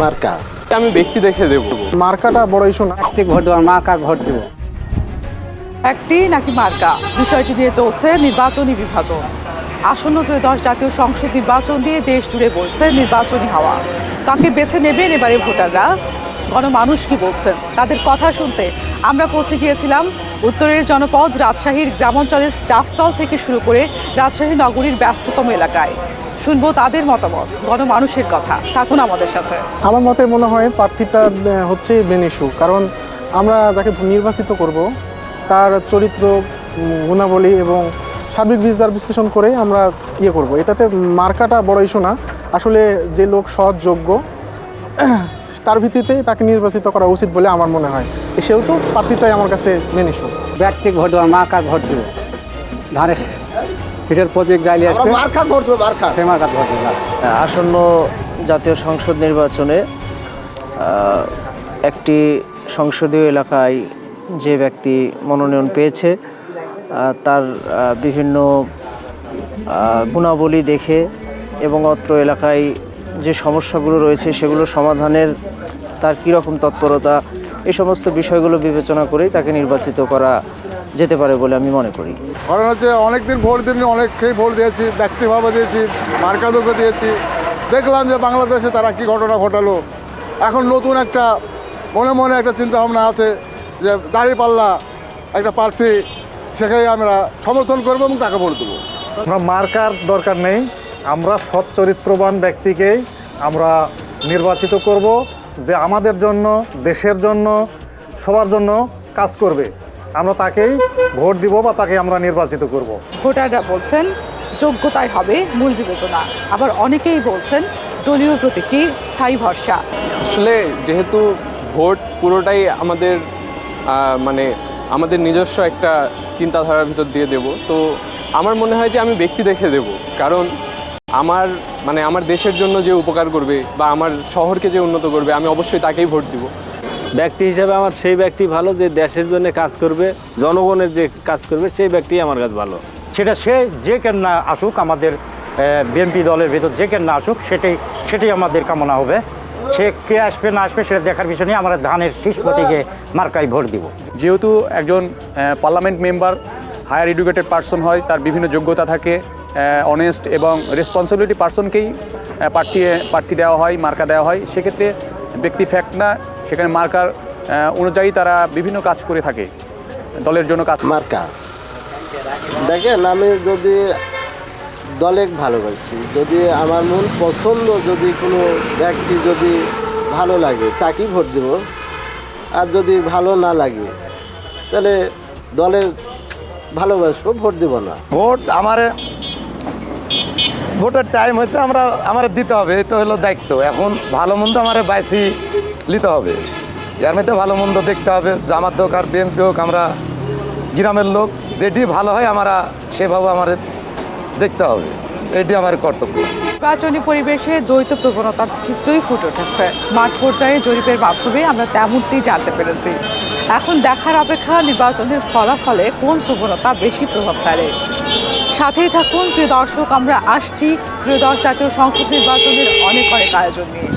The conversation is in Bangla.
মার্কা আমি ব্যক্তি দেখে দেব। মার্কাটা বড় ইস্যু না। একটি ভোট দেবো, মার্কা ভোট দেবো। ব্যক্তি নাকি মার্কা, বিষয়টি নিয়ে চলছে নির্বাচনী বিভাজন। আসন্ন 13 জাতীয় সংসদ নির্বাচন দিয়ে দেশ জুড়ে বলছে নির্বাচনী হাওয়া। কাকে বেছে নেবেন এবারে ভোটাররা? গণমানুষ কি বলছেন তাদের কথা শুনতে আমরা পৌঁছে গিয়েছিলাম উত্তরের জনপদ রাজশাহীর গ্রামাঞ্চলের চাষতল থেকে শুরু করে রাজশাহী নগরীর ব্যস্ততম এলাকায়। শুনবো তাদের মতামত, গণমানুষের কথা। থাকুন আমাদের সাথে। আমার মতে মনে হয় প্রার্থীটা হচ্ছে মেন ইস্যু, কারণ আমরা যাকে নির্বাচিত করব তার চরিত্র, গুণাবলী এবং সার্বিক বিচার বিশ্লেষণ করে আমরা করব। এটাতে মার্কাটা বড় ইস্যু না। আসলে যে লোক সৎ, যোগ্য, তার ভিত্তিতে তাকে নির্বাচিত করা উচিত বলে আমার মনে হয়। সেহেতু প্রার্থীটাই আমার কাছে মেন ইস্যু। ব্যক্তি ভোট দেবো, মার্কা ভোট দেবো। ধানের পিঠের প্রতীক যাইলে আসবে, মার্কা ভোট দেবো, মার্কা। সে মার্কা ভোট দেবো। আসন্ন জাতীয় সংসদ নির্বাচনে একটি সংসদীয় এলাকায় যে ব্যক্তি মনোনয়ন পেয়েছে তার বিভিন্ন গুণাবলী দেখে এবং অত্র এলাকায় যে সমস্যাগুলো রয়েছে সেগুলো সমাধানের তার কীরকম তৎপরতা, এই সমস্ত বিষয়গুলো বিবেচনা করেই তাকে নির্বাচিত করা যেতে পারে বলে আমি মনে করি। কারণ হচ্ছে অনেকদিন ভোট দিন, অনেককেই ভোট দিয়েছি, ব্যক্তিভাবে দিয়েছি, মার্কাদোকে দিয়েছি। দেখলাম যে বাংলাদেশে তারা কি ঘটনা ঘটালো। এখন নতুন একটা মনে মনে একটা চিন্তাভাবনা আছে যে দাঁড়িপাল্লা একটা প্রার্থী, সেখানে আমরা সমর্থন করবো এবং তাকে ভোট দেবো। আমরা মার্কার দরকার নেই, আমরা সৎ চরিত্রবান ব্যক্তিকেই আমরা নির্বাচিত করব, যে আমাদের জন্য, দেশের জন্য, সবার জন্য কাজ করবে। আমরা তাকেই ভোট দিব বা তাকে আমরা নির্বাচিত করব। ভোটাররা বলছেন যোগ্যতাই হবে মূল বিবেচনা, আবার অনেকেই বলছেন দলীয় প্রতীকী স্থায়ী ভরসা। আসলে যেহেতু ভোট পুরোটাই আমাদের আমাদের নিজস্ব একটা চিন্তাধারার ভিতর দিয়ে দেব, তো আমার মনে হয় যে আমি ব্যক্তি দেখে দেব। কারণ আমার দেশের জন্য যে উপকার করবে বা আমার শহরকে যে উন্নত করবে, আমি অবশ্যই তাকেই ভোট দিব। ব্যক্তি হিসাবে আমার সেই ব্যক্তি ভালো যে দেশের জন্য কাজ করবে, জনগণের যে কাজ করবে, সেই ব্যক্তি আমার কাছে ভালো। সেটা সে যে কেন না আসুক, আমাদের বিএনপি দলের ভেতর যে কেন না আসুক, সেটাই আমাদের কামনা হবে। সে কে আসবে না আসবে সেটা দেখার বিষয় নিয়ে আমরা ধানের শীষ প্রতীকে মার্কায় ভোট দিব। যেহেতু একজন parliament member higher educated person হয়, তার বিভিন্ন যোগ্যতা থাকে, অনেস্ট এবং রেসপন্সিবিলিটি পার্সনকেই প্রার্থী দেওয়া হয়, মার্কা দেওয়া হয়। সেক্ষেত্রে ব্যক্তি ফ্যাক্ট না, সেখানে মার্কার অনুযায়ী তারা বিভিন্ন কাজ করে থাকে, দলের জন্য কাজ। মার্কা দেখেন, আমি যদি দলে ভালোবাসি, যদি আমার মন পছন্দ, যদি কোনো ব্যক্তি যদি ভালো লাগে তাকেই ভোট দেব। আর যদি ভালো না লাগে তাহলে দলের ভালোবাসবো, ভোট দেব না। ভোট ভোটের টাইম হয়েছে, আমার দিতে হবে, এই তো হলো দায়িত্ব। এখন ভালো মন্দ আমার বাইসি নিতে হবে, এর মধ্যে ভালো মন্দ দেখতে হবে। জামাত হোক আর বিএনপি হোক, আমরা গ্রামের লোক, যেটি ভালো হয় আমরা সেভাবে আমার দেখতে হবে, এটি আমার কর্তব্য। নির্বাচনী পরিবেশে দ্বৈত প্রবণতার চিত্রই ফুটে উঠেছে। মাঠ পর্যায়ে জরিপের মাধ্যমে আমরা তেমনটি জানতে পেরেছি। এখন দেখার অপেক্ষা নির্বাচনের ফলাফলে কোন প্রবণতা বেশি প্রভাব ফেলে। সাথেই থাকুন প্রিয় দর্শক, আমরা আসছি 13 জাতীয় সংসদ নির্বাচনের অনেক আয়োজন নিয়ে।